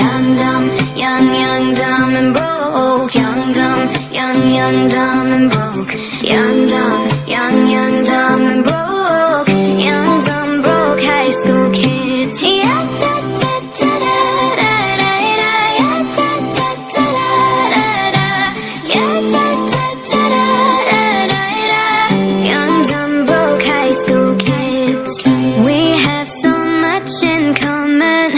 young, dumb, young, dumb and broke. Young, dumb, young, dumb and broke. Young, dumb, young, dumb and broke. Young, dumb, broke high school kids. Yeah, da, da, da, da, da, da, da. Yeah, da, da, da, da, da, da. Yeah, da, da, da, da, da, da, da. Young, dumb, broke high school kids. We have so much in common.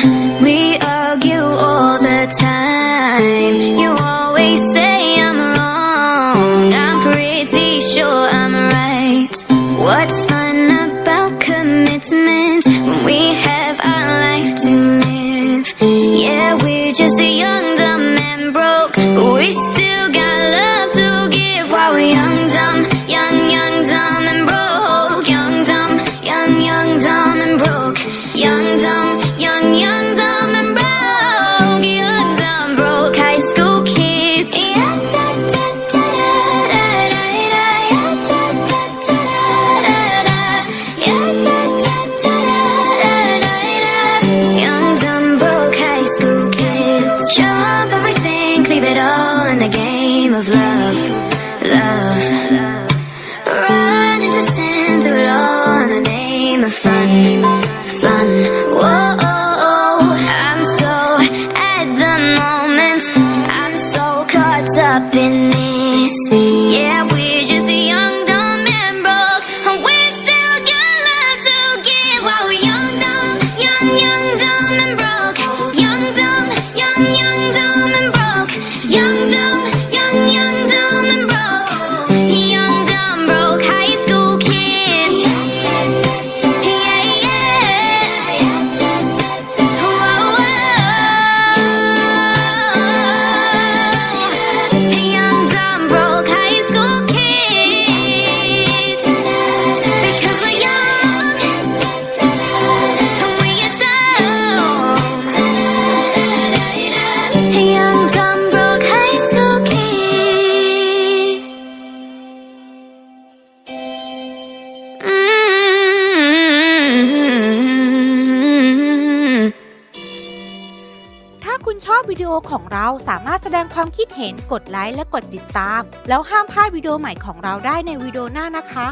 We argue all the time. You always say I'm wrong. I'm pretty sure I'm right. What's fun about commitment when we have our life to live? Yeah, we're just young, dumb and broke, but we still got love to give. While we're young, dumb, dumb and broke. Young, dumb, dumb and broke. Young, dumb, dumb and broke. Young, dumb, broke high school kids. Yeah, da, da, da, da, da, da, da. Yeah, da, da, da, da, da, da. Yeah, da, da, da, da, da, da. Young, dumb, broke high school kids. Show up everything, leave it all in the game of love, love. Run into sin, do it all in the name of fun, fun. Whoa, I'm so at the moment. I'm so caught up in this. Yeah, we're just young, dumb and broke, and we still got love to give. While we're young, dumb, dumb and broke. Young, dumb, dumb and broke. Young, dumb, dumb and broke. Young, dumb, broke high school kids. Yeah, yeah. Whoa, whoa. Young, dumb, broke high school kids. Because we're young and we're dumb. Young, dumb, broke high school kids. ถ้าคุณชอบวิดีโอของเราสามารถแสดงความคิดเห็นกดไลค์และกดติดตามแล้วห้ามพลาดวิดีโอใหม่ของเราได้ในวิดีโอหน้านะคะ